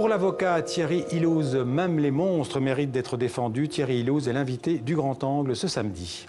Pour l'avocat Thierry Hillouz, même les monstres méritent d'être défendus. Thierry Hillouz est l'invité du Grand Angle ce samedi.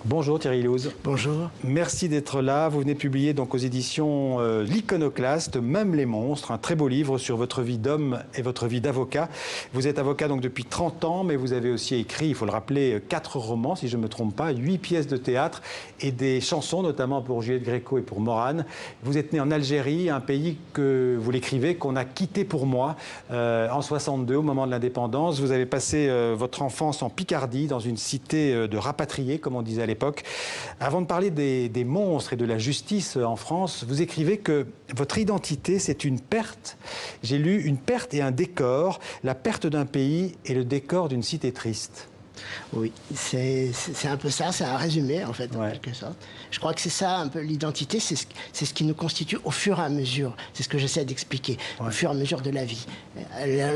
Bonjour Thierry Hillouz. Bonjour. Merci d'être là. Vous venez de publier donc aux éditions L'Iconoclaste, Même les monstres, un très beau livre sur votre vie d'homme et votre vie d'avocat. Vous êtes avocat donc depuis 30 ans, mais vous avez aussi écrit, il faut le rappeler, 4 romans, si je ne me trompe pas, 8 pièces de théâtre et des chansons, notamment pour Juliette Gréco et pour Morane. Vous êtes né en Algérie, un pays que vous l'écrivez, qu'on a quitté pour moi en 62, au moment de l'indépendance. Vous avez passé votre enfance en Picardie, dans une cité de rapatriés, comme on disait à l'époque. Avant de parler des monstres et de la justice en France, vous écrivez que votre identité, c'est une perte. J'ai lu une perte et un décor, la perte d'un pays et le décor d'une cité triste. Oui, c'est un peu ça, c'est un résumé en fait, en quelque sorte. Je crois que c'est ça un peu l'identité, c'est ce qui nous constitue au fur et à mesure, c'est ce que j'essaie d'expliquer, au fur et à mesure de la vie.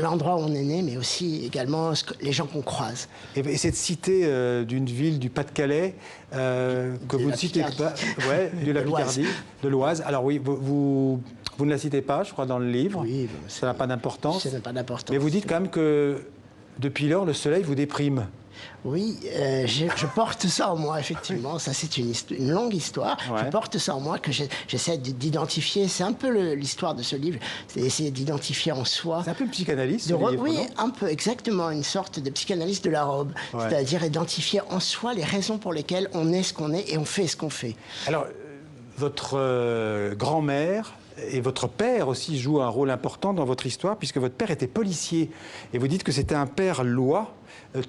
L'endroit où on est né, mais aussi également les gens qu'on croise. Et cette cité d'une ville du Pas-de-Calais, que vous ne citez pas, de la Picardie, de l'Oise. Alors oui, vous ne la citez pas, je crois, dans le livre. Oui, ça n'a pas d'importance. Ça n'a pas d'importance. Mais vous dites quand même que depuis lors, le soleil vous déprime. Oui, je porte ça en moi, effectivement. Ça, c'est une longue histoire. Ouais. Je porte ça en moi que j'essaie d'identifier. C'est un peu l'histoire de ce livre. C'est essayer d'identifier en soi. C'est un peu une psychanalyse, ce livre, oui, non? Un peu, exactement. Une sorte de psychanalyse de la robe. Ouais. C'est-à-dire identifier en soi les raisons pour lesquelles on est ce qu'on est et on fait ce qu'on fait. Alors, votre grand-mère et votre père aussi joue un rôle important dans votre histoire, puisque votre père était policier. Et vous dites que c'était un père loi.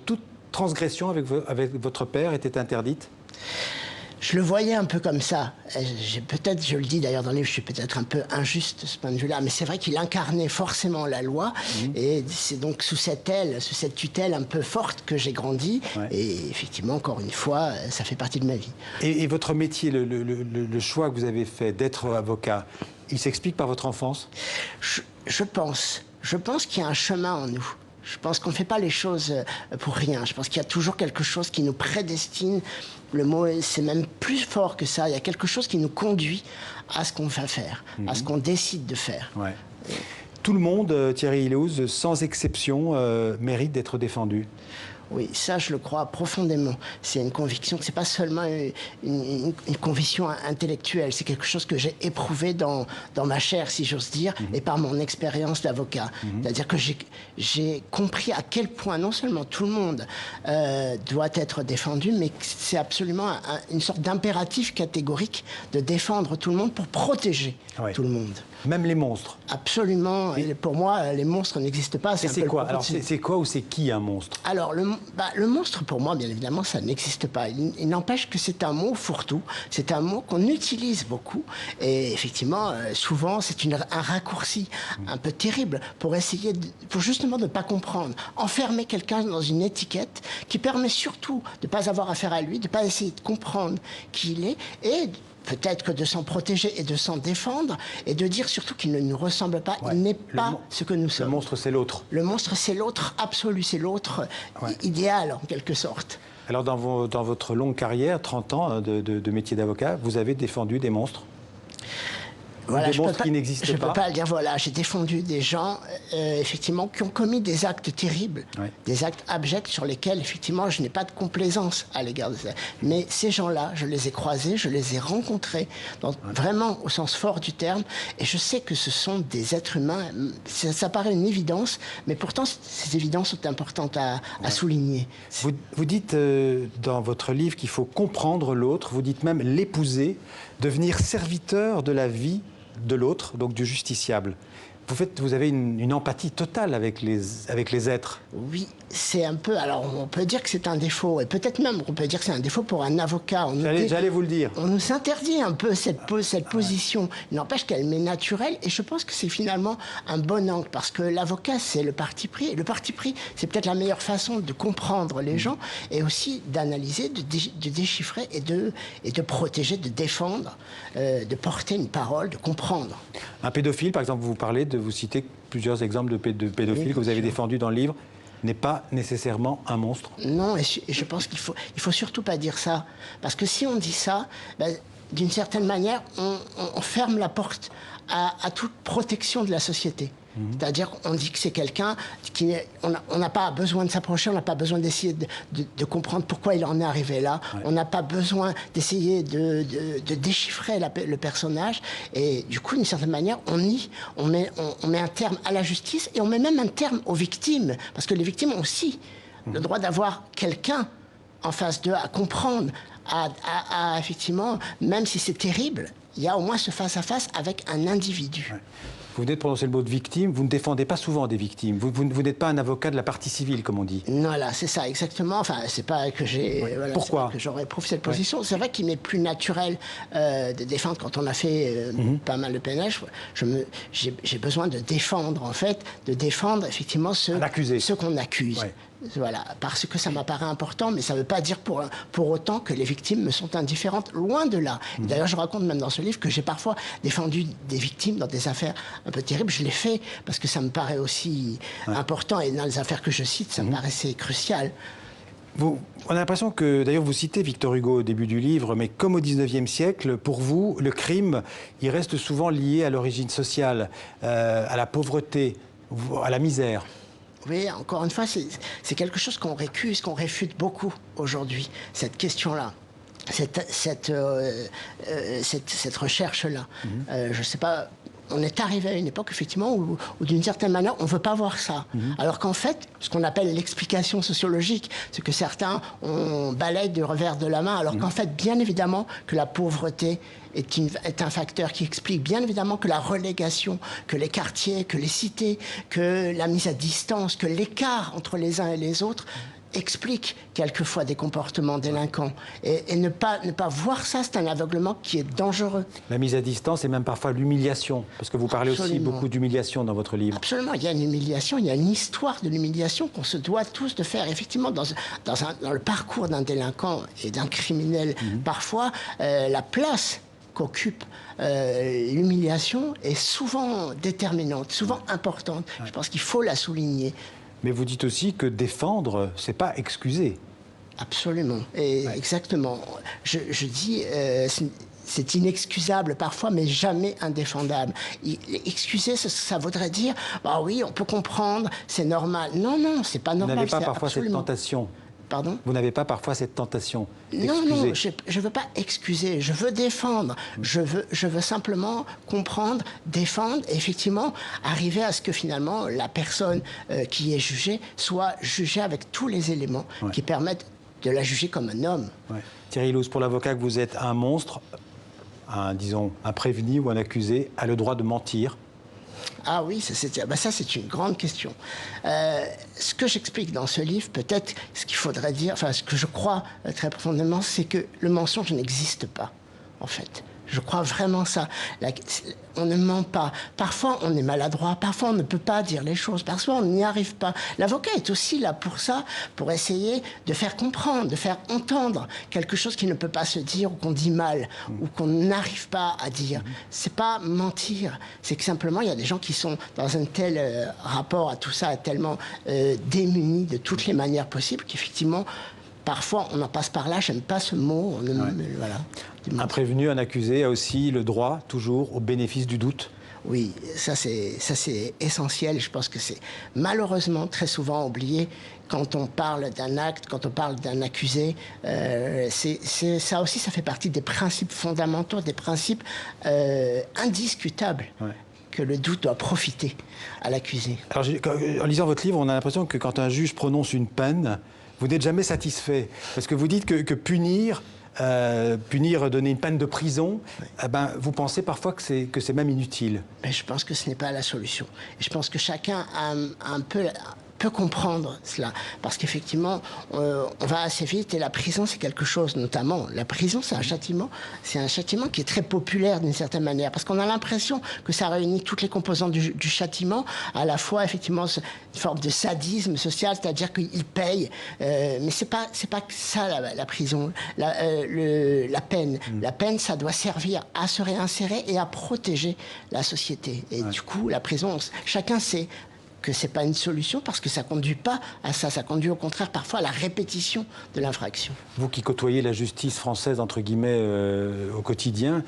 Toute transgression avec votre père était interdite? Je le voyais un peu comme ça. Peut-être, je le dis d'ailleurs dans le livre, je suis peut-être un peu injuste de ce point de vue-là, mais c'est vrai qu'il incarnait forcément la loi, et c'est donc sous cette aile, sous cette tutelle un peu forte que j'ai grandi, et effectivement, encore une fois, ça fait partie de ma vie. Et votre métier, le choix que vous avez fait d'être avocat, il s'explique par votre enfance? Je pense qu'il y a un chemin en nous. Je pense qu'on ne fait pas les choses pour rien. Je pense qu'il y a toujours quelque chose qui nous prédestine. Le mot, c'est même plus fort que ça. Il y a quelque chose qui nous conduit à ce qu'on va faire, à ce qu'on décide de faire. Ouais. Tout le monde, Thierry Hillouz, sans exception, mérite d'être défendu. Oui, ça, je le crois profondément. C'est une conviction, c'est pas seulement une conviction intellectuelle, c'est quelque chose que j'ai éprouvé dans ma chair, si j'ose dire, et par mon expérience d'avocat. C'est-à-dire que j'ai compris à quel point non seulement tout le monde doit être défendu, mais c'est absolument une sorte d'impératif catégorique de défendre tout le monde pour protéger tout le monde. Même les monstres? Absolument. Et pour moi, les monstres n'existent pas. C'est quoi? Alors, c'est quoi ou c'est qui un monstre? Alors, le monstre, pour moi, bien évidemment, ça n'existe pas. Il n'empêche que c'est un mot fourre-tout. C'est un mot qu'on utilise beaucoup. Et effectivement, souvent, c'est un raccourci un peu terrible pour essayer, pour justement ne pas comprendre. Enfermer quelqu'un dans une étiquette qui permet surtout de ne pas avoir affaire à lui, de ne pas essayer de comprendre qui il est et peut-être que de s'en protéger et de s'en défendre et de dire surtout qu'il ne nous ressemble pas, il n'est pas ce que nous sommes. Le monstre, c'est l'autre. Le monstre, c'est l'autre absolu, c'est l'autre idéal, en quelque sorte. Alors, dans votre longue carrière, 30 ans de métier d'avocat, vous avez défendu des monstres? Voilà, des monstres qui n'existent pas. Je ne peux pas le dire, voilà. J'ai défendu des gens, effectivement, qui ont commis des actes terribles, des actes abjects sur lesquels, effectivement, je n'ai pas de complaisance à l'égard de ça. Mais ces gens-là, je les ai croisés, je les ai rencontrés, vraiment au sens fort du terme, et je sais que ce sont des êtres humains. Ça paraît une évidence, mais pourtant, ces évidences sont importantes à souligner. Vous dites dans votre livre qu'il faut comprendre l'autre, vous dites même l'épouser, devenir serviteur de la vie de l'autre, donc du justiciable. Vous avez une empathie totale avec les êtres. Oui, c'est un peu... Alors, on peut dire que c'est un défaut, et peut-être même qu'on peut dire que c'est un défaut pour un avocat. J'allais vous le dire. On nous interdit un peu cette position. Il n'empêche qu'elle m'est naturelle, et je pense que c'est finalement un bon angle, parce que l'avocat, c'est le parti pris. Et le parti pris, c'est peut-être la meilleure façon de comprendre les gens, et aussi d'analyser, de déchiffrer, et de protéger, de défendre, de porter une parole, de comprendre. Un pédophile, par exemple, vous citez plusieurs exemples de pédophiles que vous avez défendus dans le livre, n'est pas nécessairement un monstre. Non, et je pense qu'il faut surtout pas dire ça. Parce que si on dit ça, d'une certaine manière, on ferme la porte à toute protection de la société. C'est-à-dire qu'on dit que c'est quelqu'un qui... On n'a pas besoin de s'approcher, on n'a pas besoin d'essayer de comprendre pourquoi il en est arrivé là. Ouais. On n'a pas besoin d'essayer de déchiffrer le personnage. Et du coup, d'une certaine manière, on met un terme à la justice et on met même un terme aux victimes. Parce que les victimes ont aussi le droit d'avoir quelqu'un en face d'eux à comprendre, effectivement, même si c'est terrible, il y a au moins ce face-à-face avec un individu. Ouais. Vous venez de prononcer le mot de victime, vous ne défendez pas souvent des victimes. Vous n'êtes pas un avocat de la partie civile, comme on dit. Voilà, c'est ça, exactement. Enfin, c'est pas que j'ai... Oui. Voilà, pourquoi que j'aurais prouvé cette position. Ouais. C'est vrai qu'il m'est plus naturel de défendre. Quand on a fait pas mal de PNH, j'ai besoin de défendre, en fait, effectivement ceux qu'on accuse. Ouais. Voilà, parce que ça m'apparaît important, mais ça ne veut pas dire pour autant que les victimes me sont indifférentes, loin de là. D'ailleurs, je raconte même dans ce livre que j'ai parfois défendu des victimes dans des affaires un peu terribles. Je l'ai fait parce que ça me paraît aussi important, et dans les affaires que je cite, ça me paraissait crucial. On a l'impression que, d'ailleurs, vous citez Victor Hugo au début du livre, mais comme au XIXe siècle, pour vous, le crime, il reste souvent lié à l'origine sociale, à la pauvreté, à la misère. Oui, encore une fois, c'est quelque chose qu'on récuse, qu'on réfute beaucoup aujourd'hui, cette question-là, cette recherche-là. Je ne sais pas, on est arrivé à une époque, effectivement, où d'une certaine manière, on ne veut pas voir ça. Alors qu'en fait, ce qu'on appelle l'explication sociologique, c'est que certains, on balaye du revers de la main, alors qu'en fait, bien évidemment, que la pauvreté est un facteur qui explique bien évidemment que la relégation, que les quartiers, que les cités, que la mise à distance, que l'écart entre les uns et les autres explique quelquefois des comportements délinquants. Et ne pas voir ça, c'est un aveuglement qui est dangereux. La mise à distance et même parfois l'humiliation, parce que vous parlez aussi beaucoup d'humiliation dans votre livre. Absolument, il y a une humiliation, il y a une histoire de l'humiliation qu'on se doit tous de faire. Effectivement, dans le parcours d'un délinquant et d'un criminel, parfois, la place qu'occupe l'humiliation est souvent déterminante, souvent importante. Je pense qu'il faut la souligner. Mais vous dites aussi que défendre, c'est pas excuser. Absolument, exactement. Je dis, c'est inexcusable parfois, mais jamais indéfendable. Excuser, ça voudrait dire, bah oui, on peut comprendre, c'est normal. Non, c'est pas normal. Vous n'avez pas parfois cette tentation? Pardon ? Vous n'avez pas parfois cette tentation d'excuser? Non, je ne veux pas excuser, je veux défendre. Je veux simplement comprendre, défendre, et effectivement arriver à ce que finalement la personne qui est jugée soit jugée avec tous les éléments qui permettent de la juger comme un homme. Thierry Loos, pour l'avocat que vous êtes, un monstre, disons un prévenu ou un accusé, a le droit de mentir? Ah oui, ça c'est une grande question. Ce que j'explique dans ce livre, peut-être ce qu'il faudrait dire, enfin ce que je crois très profondément, c'est que le mensonge n'existe pas, en fait. Je crois vraiment ça. On ne ment pas. Parfois, on est maladroit. Parfois, on ne peut pas dire les choses. Parfois, on n'y arrive pas. L'avocat est aussi là pour ça, pour essayer de faire comprendre, de faire entendre quelque chose qui ne peut pas se dire ou qu'on dit mal ou qu'on n'arrive pas à dire. C'est pas mentir. C'est que simplement, il y a des gens qui sont dans un tel rapport à tout ça, tellement démunis de toutes les manières possibles qu'effectivement, parfois, on en passe par là. J'aime pas ce mot. Voilà. Un prévenu, un accusé a aussi le droit, toujours, au bénéfice du doute. Oui, ça c'est essentiel. Je pense que c'est malheureusement très souvent oublié quand on parle d'un acte, quand on parle d'un accusé. Ça aussi, ça fait partie des principes fondamentaux, des principes indiscutables. Que le doute doit profiter à l'accusé. Alors, en lisant votre livre, on a l'impression que quand un juge prononce une peine, vous n'êtes jamais satisfait. Parce que vous dites que punir, donner une peine de prison, vous pensez parfois que c'est même inutile. Mais je pense que ce n'est pas la solution. Et je pense que chacun a un peu... peut comprendre cela, parce qu'effectivement, on va assez vite, et la prison, c'est quelque chose, notamment, la prison, c'est un châtiment qui est très populaire d'une certaine manière, parce qu'on a l'impression que ça réunit toutes les composantes du châtiment, à la fois, effectivement, une forme de sadisme social, c'est-à-dire qu'il paye, mais c'est pas ça, la prison, la peine. La peine, ça doit servir à se réinsérer et à protéger la société. Et du coup, la prison, chacun sait que c'est pas une solution, parce que ça conduit pas à ça. Ça conduit au contraire parfois à la répétition de l'infraction. Vous qui côtoyez la justice française, entre guillemets, au quotidien,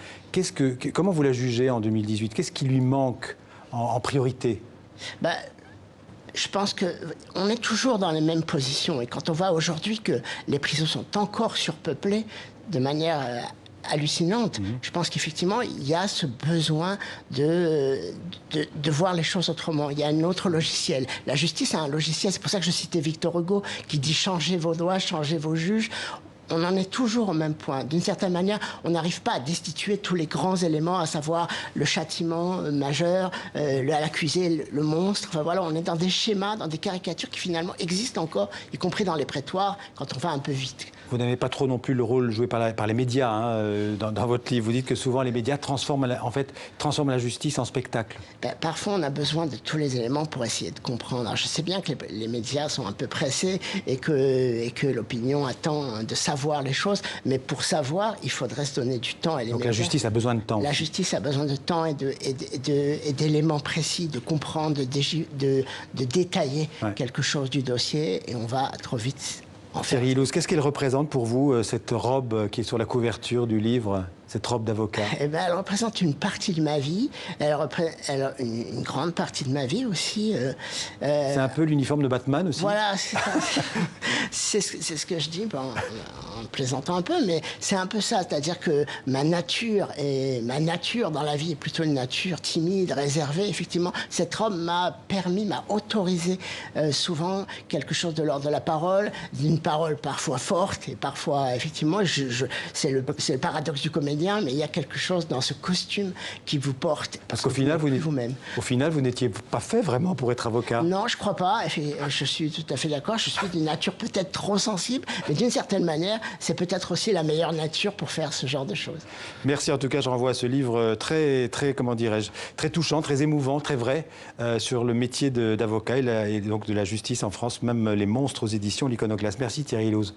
comment vous la jugez en 2018? Qu'est-ce qui lui manque en priorité? Ben, je pense qu'on est toujours dans les mêmes positions. Et quand on voit aujourd'hui que les prisons sont encore surpeuplées de manière hallucinante, je pense qu'effectivement, il y a ce besoin de voir les choses autrement. Il y a un autre logiciel. La justice a un logiciel. C'est pour ça que je citais Victor Hugo, qui dit « changez vos lois, changez vos juges ». On en est toujours au même point. D'une certaine manière, on n'arrive pas à destituer tous les grands éléments, à savoir le châtiment majeur, l'accusé, le monstre. Enfin voilà, on est dans des schémas, dans des caricatures qui finalement existent encore, y compris dans les prétoires, quand on va un peu vite. Vous n'avez pas trop non plus le rôle joué par les médias dans votre livre. Vous dites que souvent les médias transforment la justice en spectacle. Ben, parfois, on a besoin de tous les éléments pour essayer de comprendre. Alors, je sais bien que les médias sont un peu pressés et que l'opinion attend de savoir les choses, mais pour savoir, il faudrait se donner du temps. Donc la justice a besoin de temps. La justice a besoin de temps et d'éléments précis, de comprendre, de détailler quelque chose du dossier, et on va trop vite. Thierry Hillouz, qu'est-ce qu'elle représente pour vous, cette robe qui est sur la couverture du livre, cette robe d'avocat? Eh ben, elle représente une partie de ma vie, elle a une grande partie de ma vie aussi. C'est un peu l'uniforme de Batman aussi? Voilà, c'est ce que je dis, en plaisantant un peu, mais c'est un peu ça, c'est-à-dire que ma nature dans la vie est plutôt une nature timide, réservée. Effectivement, cette robe m'a autorisé souvent quelque chose de l'ordre de la parole, d'une parole parfois forte et parfois, effectivement, c'est le paradoxe du comédien, mais il y a quelque chose dans ce costume qui vous porte. Parce qu'au final, vous n'étiez pas fait vraiment pour être avocat. Non, je crois pas. Je suis tout à fait d'accord. Je suis d'une nature peut-être trop sensible, mais d'une certaine manière, c'est peut-être aussi la meilleure nature pour faire ce genre de choses. Merci. En tout cas, je renvoie à ce livre très, comment dirais-je, très touchant, très émouvant, très vrai, sur le métier d'avocat et donc de la justice en France, même les monstres aux éditions L'Iconoclaste. Merci Thierry Hillouz.